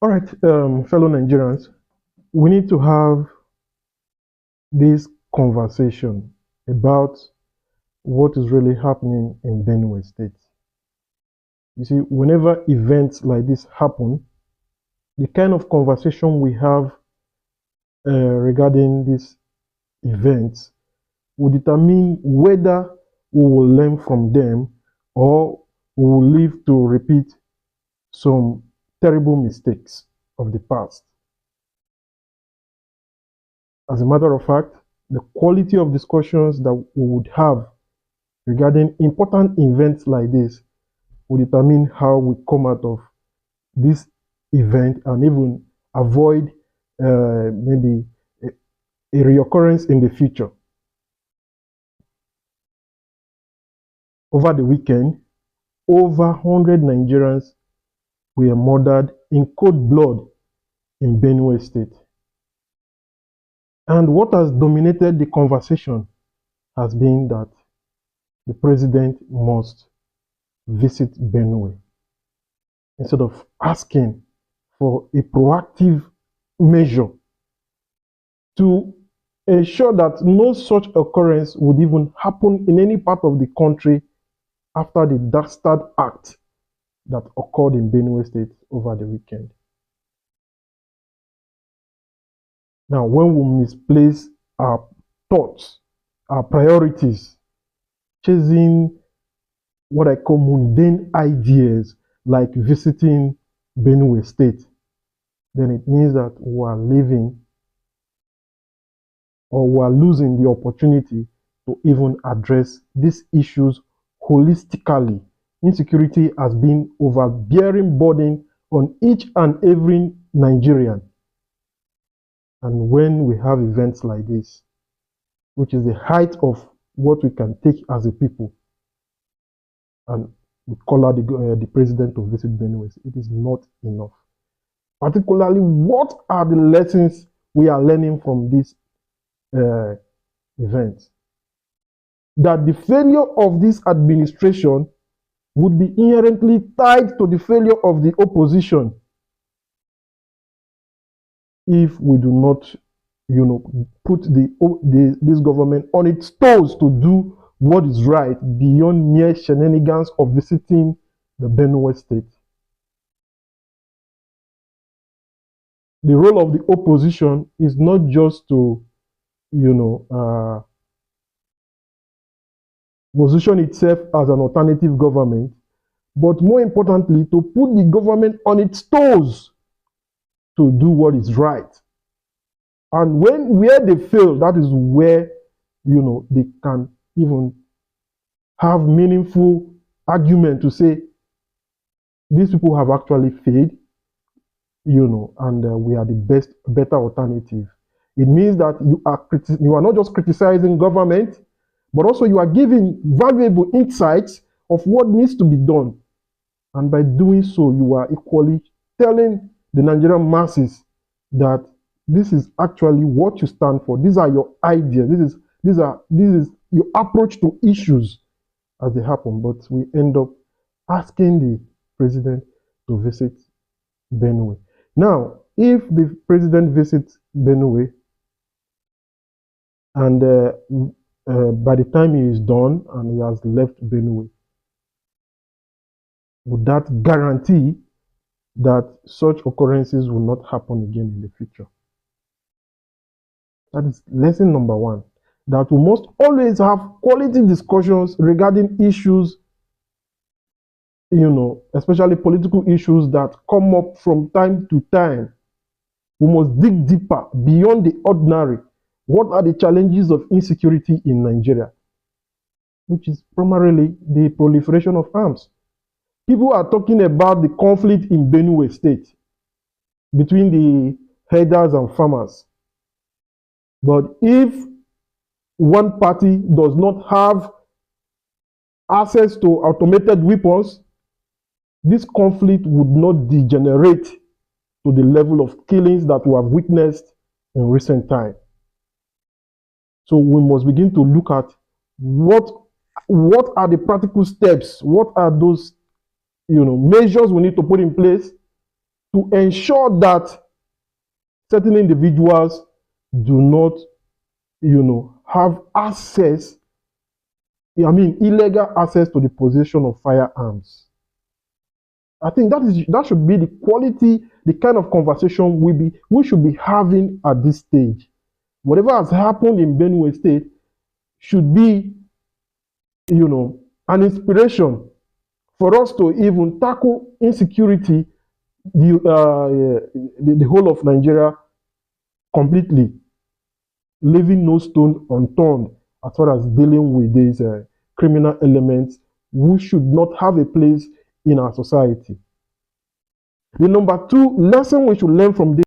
All right, fellow Nigerians, we need to have this conversation about what is really happening in Benue State. You see, whenever events like this happen, the kind of conversation we have regarding these events will determine whether we will learn from them or we will live to repeat some terrible mistakes of the past. As a matter of fact, the quality of discussions that we would have regarding important events like this will determine how we come out of this event and even avoid maybe a reoccurrence in the future. Over the weekend, over 100 Nigerians were murdered in cold blood in Benue State. And what has dominated the conversation has been that the president must visit Benue instead of asking for a proactive measure to ensure that no such occurrence would even happen in any part of the country after the dastard act that occurred in Benue State over the weekend. Now, when we misplace our thoughts, our priorities, chasing what I call mundane ideas like visiting Benue State, then it means that we are living or we are losing the opportunity to even address these issues holistically. Insecurity has been overbearing burden on each and every Nigerian. And when we have events like this, which is the height of what we can take as a people, and we call out the president to visit Benue, it is not enough. Particularly, what are the lessons we are learning from this event? That the failure of this administration would be inherently tied to the failure of the opposition if we do not, put this government on its toes to do what is right beyond mere shenanigans of visiting the Benue State. The role of the opposition is not just to, position itself as an alternative government, but more importantly, to put the government on its toes to do what is right. And where they fail, that is where, they can even have meaningful argument to say, these people have actually failed, and we are the better alternative. It means that you are not just criticizing government, but also you are giving valuable insights of what needs to be done. And by doing so, you are equally telling the Nigerian masses that this is actually what you stand for. These are your ideas. This is your approach to issues as they happen. But we end up asking the president to visit Benue. Now, if the president visits Benue and by the time he is done and he has left Benue, would that guarantee that such occurrences will not happen again in the future? That is lesson number one. That we must always have quality discussions regarding issues, especially political issues that come up from time to time. We must dig deeper beyond the ordinary. What are the challenges of insecurity in Nigeria? Which is primarily the proliferation of arms. People are talking about the conflict in Benue State between the herders and farmers. But if one party does not have access to automated weapons, this conflict would not degenerate to the level of killings that we have witnessed in recent time. So we must begin to look at what are the practical steps, what are those measures we need to put in place to ensure that certain individuals do not, have access, illegal access to the possession of firearms. I think that should be the quality, the kind of conversation we should be having at this stage. Whatever has happened in Benue State should be, an inspiration for us to even tackle insecurity, the whole of Nigeria completely, leaving no stone unturned as far as dealing with these criminal elements who should not have a place in our society. The number two lesson we should learn from this